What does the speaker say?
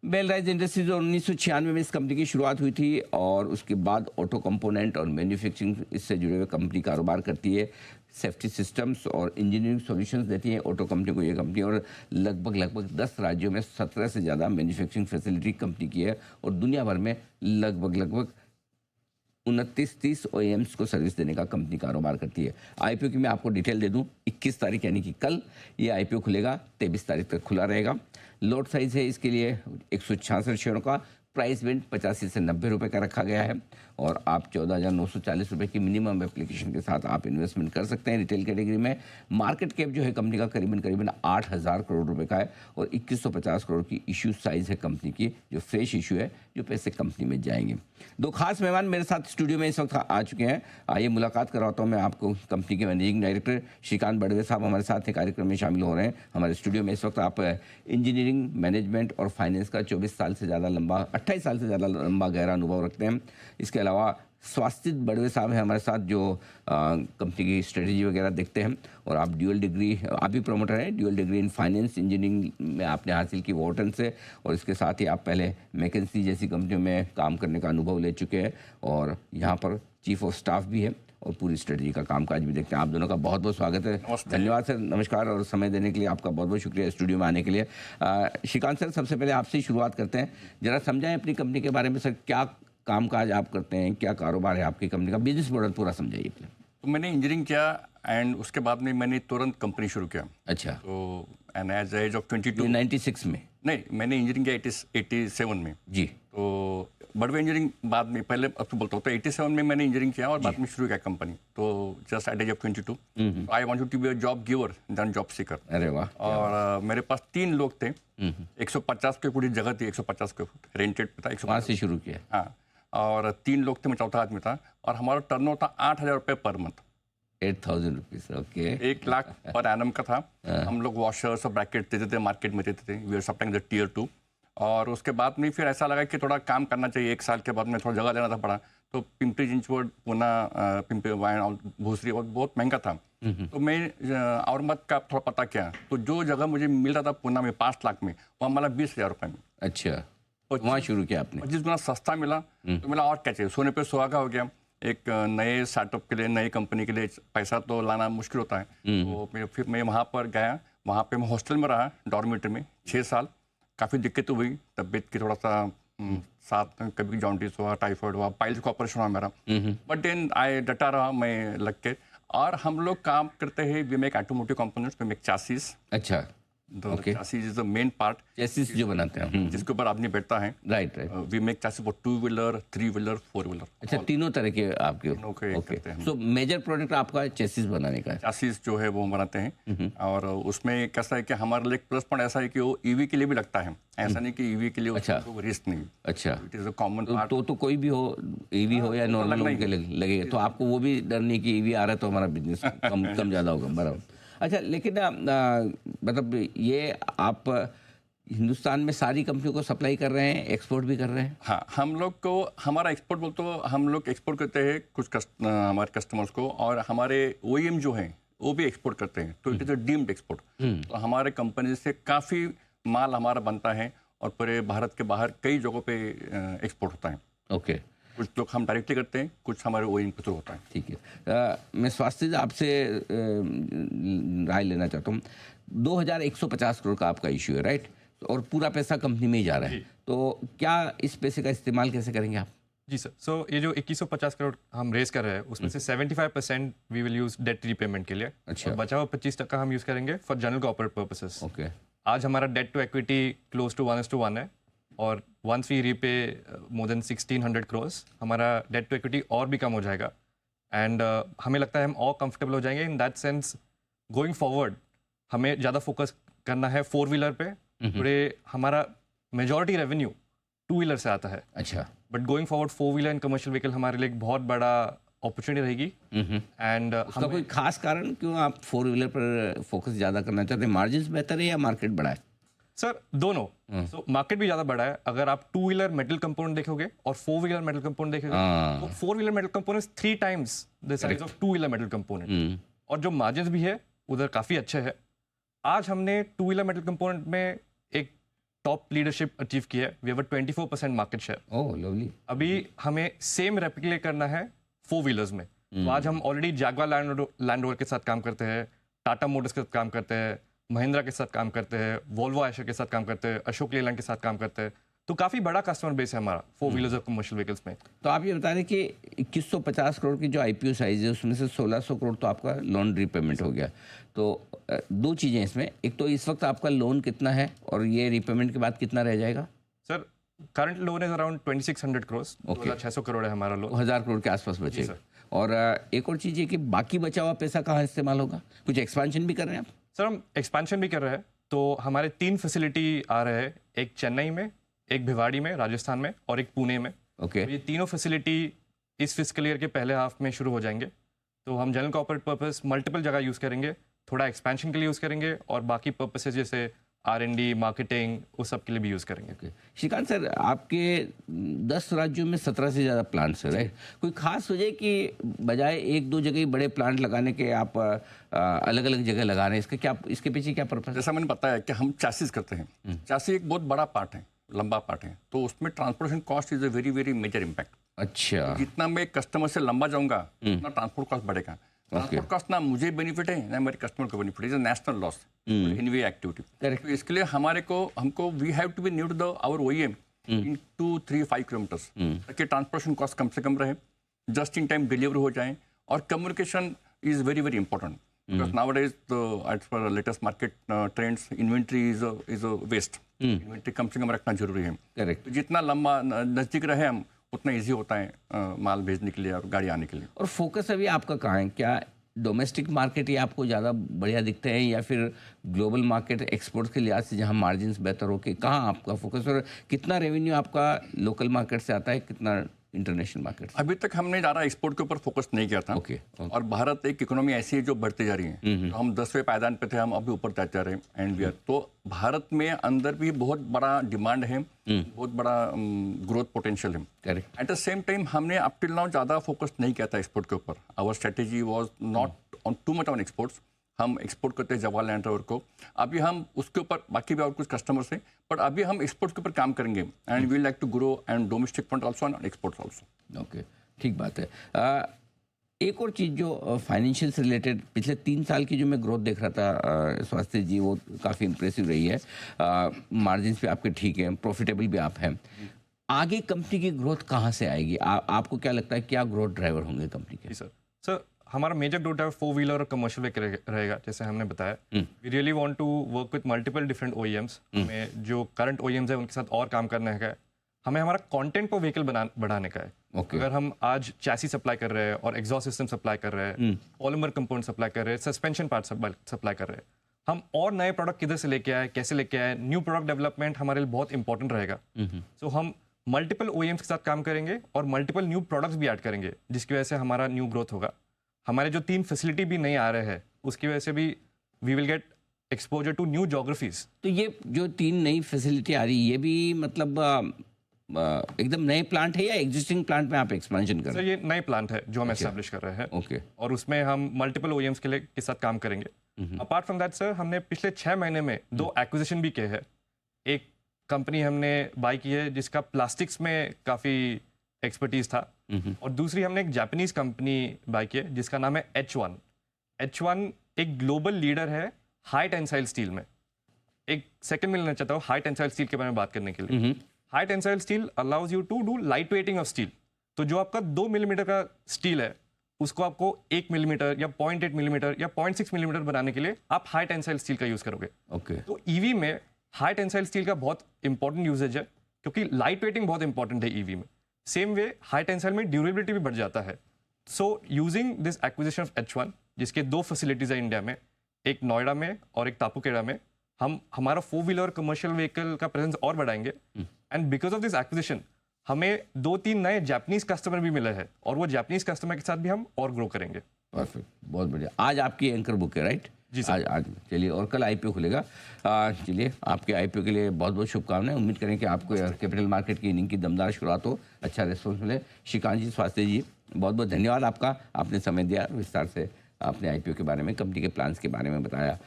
Bell rise industries 1996 में इस company की शुरुआत हुई थी और उसके बाद ऑटो कंपोनेंट और मैन्युफैक्चरिंग इससे जुड़े हुए कंपनी कारोबार करती है। सेफ्टी सिस्टम्स और इंजीनियरिंग सॉल्यूशंस देती है ऑटो कंपनी को ये कंपनी, और लगभग 10 राज्यों में 17 से ज़्यादा मैन्युफैक्चरिंग फैसिलिटी कंपनी की है और दुनिया भर में लगभग 29-30 OEMs को सर्विस देने का कंपनी कारोबार करती है। आईपीओ की मैं आपको डिटेल दे दूं, 21 तारीख यानी कि कल ये आईपीओ खुलेगा, 23 तारीख तक खुला रहेगा। लॉट साइज है इसके लिए 166 शेयरों का। प्राइस बैंड 85 से 90 रुपये का रखा गया है और आप 14,940 रुपये की मिनिमम एप्लीकेशन के साथ आप इन्वेस्टमेंट कर सकते हैं रिटेल कैटेगरी में। मार्केट कैप जो है कंपनी का करीबन 8,000 करोड़ रुपए का है और 2150 करोड़ की इशू साइज है कंपनी की, जो फ्रेश इशू है, जो पैसे कंपनी में जाएंगे। दो खास मेहमान मेरे साथ स्टूडियो में इस वक्त आ चुके हैं। आइए मुलाकात करवाता हूँ मैं आपको कंपनी के मैनेजिंग डायरेक्टर श्रीकांत बड़वे साहब हमारे साथ कार्यक्रम में शामिल हो रहे हैं हमारे स्टूडियो में इस वक्त। आप इंजीनियरिंग, मैनेजमेंट और फाइनेंस का 28 साल से ज़्यादा लंबा गहरा अनुभव रखते हैं। इसके अलावा स्वास्तिक बड़वे साहब हैं हमारे साथ, जो कंपनी की स्ट्रेटेजी वगैरह देखते हैं, और आप ड्यूअल डिग्री, आप भी प्रमोटर हैं, dual degree in finance engineering में आपने हासिल की वॉर्टन से, और इसके साथ ही आप पहले मैकेंसी जैसी कंपनियों में काम करने का अनुभव ले चुके हैं और यहाँ पर चीफ ऑफ स्टाफ भी है और पूरी स्ट्रेटजी का कामकाज भी देखते हैं। आप दोनों का बहुत बहुत स्वागत है। धन्यवाद सर, नमस्कार, और समय देने के लिए आपका बहुत बहुत शुक्रिया स्टूडियो में आने के लिए। श्रीकांत सर, सबसे पहले आपसे ही शुरुआत करते हैं, जरा समझाएं अपनी कंपनी के बारे में सर, क्या कामकाज आप करते हैं, क्या कारोबार है आपकी कंपनी का, बिजनेस मॉडल पूरा समझाइए। तो मैंने इंजीनियरिंग किया एंड उसके बाद में मैंने तुरंत कंपनी शुरू किया। अच्छा। तो एंड एज एज ऑफ 22 96 में? नहीं, मैंने इंजीनियरिंग किया 87 में जी। तो बड़वे इंजीनियरिंग बाद में, पहले अब तो बोलता हूँ, तो 87 में मैंने इंजीनियरिंग किया और बाद में शुरू किया कंपनी। तो just at age of 22 I wanted to be a job giver then job seeker. अरे वाह। और मेरे पास 3 लोग थे, 150 स्क्वायर फुट जगह थी, 150 स्क्वायर फुट रेंटेड पे था। 150 से शुरू किया। हाँ, और 3 लोग थे, मैं चौथा आदमी था, और हमारा टर्नओवर था 8,000 रुपये per month. 8,000 rupees, okay. 1 lakh per annum का था। हम लोग वॉशर्स और ब्रैकेट देते थे, मार्केट में देते थे, we are supplying the tier 2। और उसके बाद में फिर ऐसा लगा कि थोड़ा काम करना चाहिए। 1 साल के बाद में थोड़ा जगह लेना था पड़ा, तो पिंपरी चिंचवड, पुणे, पिंपरी वाइन और भूसरी, और बहुत महंगा था। तो मैं औरंगाबाद का थोड़ा पता किया, तो जो जगह मुझे मिल रहा था पुणे में 5 लाख में, वहाँ मिला 20,000 रुपये में। अच्छा, वहाँ शुरू किया आपने? 25 गुना सस्ता मिला, तो मिला और क्या चाहिए, सोने पे सुहागा हो गया। एक नए स्टार्टअप के लिए, नई कंपनी के लिए पैसा तो लाना मुश्किल होता है। तो फिर मैं वहाँ पर गया, वहाँ पे मैं हॉस्टल में रहा, डॉर्मेटरी में 6 साल। काफ़ी दिक्कत हुई, तबीयत की थोड़ा सा साथ में, कभी जॉन्डिस हुआ, टाइफाइड हुआ, पाइल्स का ऑपरेशन हुआ मेरा, बट देन आई डटा रहा मैं लग के। और हम लोग काम करते हैं, we make automotive components, we make chassis. अच्छा, chassis is the main part, chassis जो बनाते हैं, जिसके ऊपर आदमी बैठता है। Right. We make chassis for 2 wheeler, 3 wheeler, 4 wheeler. अच्छा, तीनों तरह के आपके? ओके। सो मेजर प्रोडक्ट आपका चैसिस बनाने का है? चैसिस जो है वो बनाते हैं, और उसमें कैसा है कि हमारे लिए प्लस पॉइंट ऐसा है कि वो ईवी के लिए भी लगता है। ऐसा नहीं कि ईवी के लिए उसको रिस्क नहीं। अच्छा, it is a common part. तो कोई भी हो, ईवी हो या नॉर्मल हो के लगेगा, तो आपको वो भी डर नहीं कि ईवी आ रहा है तो हमारा बिजनेस कम ज़्यादा होगा, बराबर। अच्छा, लेकिन मतलब ये आप हिंदुस्तान में सारी कंपनियों को सप्लाई कर रहे हैं, एक्सपोर्ट भी कर रहे हैं? हाँ, हम लोग को, हमारा एक्सपोर्ट बोलते हो, हम लोग एक्सपोर्ट करते हैं कुछ हमारे कस्टमर्स को, और हमारे OEM जो हैं वो भी एक्सपोर्ट करते हैं। तो it is a deemed export. तो हमारे कंपनी से काफ़ी माल हमारा बनता है और पूरे भारत के बाहर कई जगहों पे एक्सपोर्ट होता है। ओके। कुछ लोग हम डायरेक्टली करते हैं, कुछ हमारे OEM के थ्रू होता है। ठीक है। मैं स्वास्थ्य आपसे राय लेना चाहता हूँ। 2,150 करोड़ का आपका इशू है, राइट, और पूरा पैसा कंपनी में ही जा रहा है, तो क्या इस पैसे का इस्तेमाल कैसे करेंगे आप? जी सर, सो ये जो 2150 करोड़ हम रेज कर रहे हैं, उसमें से 75% we will use debt repayment के लिए। अच्छा। और बचा हुआ 25% हम यूज करेंगे for general corporate purposes. Okay. आज हमारा debt to equity close to 1:1 है, और once we repay more than 1,600 crore, हमारा डेट टू इक्विटी और भी कम हो जाएगा। एंड हमें लगता है हम और कंफर्टेबल हो जाएंगे। In that sense, going forward हमें ज़्यादा फोकस करना है 4 व्हीलर पे। टुडे हमारा मेजॉरिटी रेवेन्यू 2 व्हीलर से आता है। अच्छा। But going forward 4 wheeler and commercial vehicle हमारे लिए एक बहुत बड़ा अपॉर्चुनिटी रहेगी। एंड उसका कोई खास कारण क्यों आप 4 व्हीलर पर फोकस ज़्यादा करना चाहते हैं? मार्जिन बेहतर है या मार्केट बड़ा है? सर, दोनों। सो मार्केट भी ज़्यादा बड़ा है। अगर आप 2 व्हीलर मेटल कंपोनेंट देखोगे और 4 व्हीलर मेटल कंपोनेंट देखोगे, तो 4 wheeler metal component 3 times the size of 2 wheeler metal component. और जो मार्जिन भी है उधर काफ़ी अच्छे है। आज हमने 2 व्हीलर मेटल कंपोनेंट में एक टॉप लीडरशिप अचीव की है। We have 24% market share. Oh lovely. अभी हमें सेम रेप्लिकेट करना है 4 व्हीलर्स में। तो आज हम ऑलरेडी जैगवार लैंड रोवर के साथ काम करते हैं, टाटा मोटर्स के साथ काम करते हैं, महिंद्रा के साथ काम करते हैं, वोल्वो आयशर के साथ काम करते हैं, अशोक लेलैंड के साथ काम करते हैं। तो काफ़ी बड़ा कस्टमर बेस है हमारा 4 व्हीलर्स और कमर्शियल व्हीकल्स में। तो आप ये बता रहे हैं कि 2150 करोड़ की जो आईपीओ साइज है उसमें से 1600 करोड़ तो आपका लोन रीपेमेंट हो गया। तो दो चीज़ें इसमें, एक तो इस वक्त आपका लोन कितना है और ये रीपेमेंट के बाद कितना रह जाएगा? Sir current loan is around 2600 crore. 2600 crore है हमारा लोन। 1000 करोड़ के आसपास बचेगा। और एक और चीज़ है कि बाकी बचा हुआ पैसा कहाँ इस्तेमाल होगा? कुछ एक्सपेंशन भी कर रहे हैं आप? सर हम एक्सपेंशन भी कर रहे हैं। तो हमारे 3 फैसिलिटी आ रहे हैं, एक चेन्नई में, एक भिवाड़ी में राजस्थान में और एक पुणे में। ओके। तो ये तीनों फैसिलिटी इस फिस्कल ईयर के पहले हाफ में शुरू हो जाएंगे। तो हम जनरल कॉर्पोरेट पर्पस मल्टीपल जगह यूज़ करेंगे, थोड़ा एक्सपेंशन के लिए यूज़ करेंगे और बाकी पर्पसेस जैसे R&D, मार्केटिंग, उस सब के लिए भी यूज़ करेंगे। ओके। श्रीकांत सर, आपके 10 राज्यों में 17 से ज़्यादा प्लांट्स है, राइट? कोई खास वजह कि बजाय एक दो जगह ही बड़े प्लांट लगाने के आप अलग अलग जगह लगा रहे हैं, इसके क्या, इसके पीछे क्या पर्पस है? जैसा मैंने बताया कि हम चैसिस करते हैं। चैसिस एक बहुत बड़ा पार्ट है, लंबा पार्ट है, तो उसमें transportation cost is a very very major impact. अच्छा। जितना मैं कस्टमर से लंबा जाऊंगा उतना ट्रांसपोर्ट कॉस्ट बढ़ेगा। ट्रांसपोर्ट कॉस्ट ना मुझे बेनिफिट है ना मेरे कस्टमर को benefit, is a national loss in way activity. Correct. तो इसके लिए हमको we have to be new to the our OEM इन 2-3-5 किलोमीटर्स, ताकि ट्रांसपोर्टेशन कॉस्ट कम से कम रहे, जस्ट इन टाइम डिलीवर हो जाए। और communication is very very important, because nowadays as per latest market trends inventory is a waste. Inventory कम से कम रखना जरूरी है। करेक्ट। तो जितना लंबा नजदीक रहे हम उतना इजी होता है माल भेजने के लिए और गाड़ी आने के लिए। और फोकस अभी आपका कहाँ है? क्या डोमेस्टिक मार्केट ही आपको ज़्यादा बढ़िया दिखते हैं या फिर ग्लोबल मार्केट एक्सपोर्ट के लिहाज से जहाँ मार्जिन्स बेहतर हो के, कहाँ आपका फोकस और कितना रेवेन्यू आपका लोकल मार्केट से आता है, कितना इंटरनेशनल मार्केट से? अभी तक हमने ज़्यादा एक्सपोर्ट के ऊपर फोकस नहीं किया था। ओके। और भारत एक इकोनॉमी ऐसी है जो बढ़ती जा रही है। तो हम 10वें पायदान पे थे, हम अभी ऊपर जाते जा रहे हैं एंड वी आर। तो भारत में अंदर भी बहुत बड़ा डिमांड है, बहुत बड़ा ग्रोथ पोटेंशियल है। Correct. At the same time हमने अप टिल नाउ ज़्यादा फोकस नहीं किया था एक्सपोर्ट के ऊपर। Our strategy was not on too much on exports. हम एक्सपोर्ट करते हैं जवाहर लैंड रोवर को, अभी हम उसके ऊपर बाकी भी और कुछ कस्टमर्स हैं, बट अभी हम एक्सपोर्ट के ऊपर काम करेंगे and we like to grow and domestic front also and exports also. Okay, ठीक बात है। एक और चीज़ जो फाइनेंशियल से रिलेटेड पिछले 3 साल की जो मैं ग्रोथ देख रहा था स्वास्थ्य जी, वो काफ़ी इंप्रेसिव रही है। मार्जिन्स भी आपके ठीक हैं, प्रॉफिटेबल भी आप हैं। आगे कंपनी की ग्रोथ कहाँ से आएगी? आपको क्या लगता है, क्या ग्रोथ ड्राइवर होंगे कंपनी के? जी सर हमारा मेजर ग्रोथ ड्राइवर 4 व्हीलर और कमर्शियल व्हीकल रहेगा, जैसे हमने बताया। We really want to work with multiple different OEMs। हमें जो करंट OEMs है उनके साथ और काम करना है। हमें हमारा कंटेंट पर व्हीकल बढ़ाने का है। Okay. अगर हम आज चैसी सप्लाई कर रहे हैं और एग्जॉस्ट सिस्टम सप्लाई कर रहे हैं, पॉलीमर कंपाउंड सप्लाई कर रहे हैं, सस्पेंशन पार्ट सप्लाई कर रहे हैं, हम और नए प्रोडक्ट किधर से लेके आए, कैसे लेके आए, न्यू प्रोडक्ट डेवलपमेंट हमारे लिए बहुत इंपॉर्टेंट रहेगा। सो हम मल्टीपल OEMs के साथ काम करेंगे और मल्टीपल न्यू प्रोडक्ट्स भी ऐड करेंगे, जिसकी वजह से हमारा न्यू ग्रोथ होगा। हमारे जो 3 फैसिलिटी भी नए आ रहे हैं उसकी वजह से भी we will get exposure to new geographies. तो ये जो 3 नई फैसिलिटी आ रही है, ये भी मतलब एकदम नए प्लांट है या एग्जिस्टिंग प्लांट में आप एक्सपेंशन कर सर रहे हैं? ये नए प्लांट है जो हम एस्टैब्लिश कर रहे हैं। ओके। और उसमें हम मल्टीपल OEMs के साथ काम करेंगे। अपार्ट फ्रॉम दैट सर, हमने पिछले 6 महीने में 2 एक्विजिशन भी किए हैं। एक कंपनी हमने बाय की है जिसका प्लास्टिक्स में काफ़ी एक्सपर्टीज था, और दूसरी हमने एक जापानीज कंपनी बाय की है जिसका नाम है H1। H1 एक ग्लोबल लीडर है हाई टेंसाइल स्टील में। एक सेकंड में लेना चाहता हूँ हाई टेंसाइल स्टील के बारे में बात करने के लिए। High tensile steel allows you to do light weighting of steel. तो जो आपका 2 मिलीमीटर का स्टील है उसको आपको 1 मिलीमीटर या 0.8 मिलीमीटर या 0.6 मिलीमीटर बनाने के लिए आप हाई टेंसाइल स्टील का यूज करोगे। ओके। तो ईवी में हाई टेंसाइल स्टील का बहुत इंपॉर्टेंट यूजेज है, क्योंकि लाइट वेटिंग बहुत इंपॉर्टेंट है ईवी में। सेम वे हाई टेंसाइल में ड्यूरेबिलिटी भी बढ़ जाता है। So using this acquisition of H1, जिसके 2 फैसिलिटीज है इंडिया में, एक नोएडा में और एक तापुकेड़ा में, हम हमारा 4 व्हीलर कमर्शियल व्हीकल का प्रेजेंस और बढ़ाएंगे। And because of this acquisition हमें 2-3 नए जापानीज कस्टमर भी मिले हैं, और वो जापानीज कस्टमर के साथ भी हम और ग्रो करेंगे। परफेक्ट, बहुत बढ़िया। आज आपकी एंकर बुक है, राइट? जी सर। आज चलिए, और कल IPO खुलेगा। चलिए, आपके IPO के लिए बहुत बहुत शुभकामनाएं। उम्मीद करें कि आपको कैपिटल मार्केट की इनिंग की दमदार शुरुआत हो, अच्छा रिस्पॉन्स मिले। श्रीकांत जी, स्वास्थ्य जी, बहुत बहुत धन्यवाद आपका। आपने समय दिया, विस्तार से आपने IPO के बारे में, कंपनी के प्लान्स के बारे में बताया।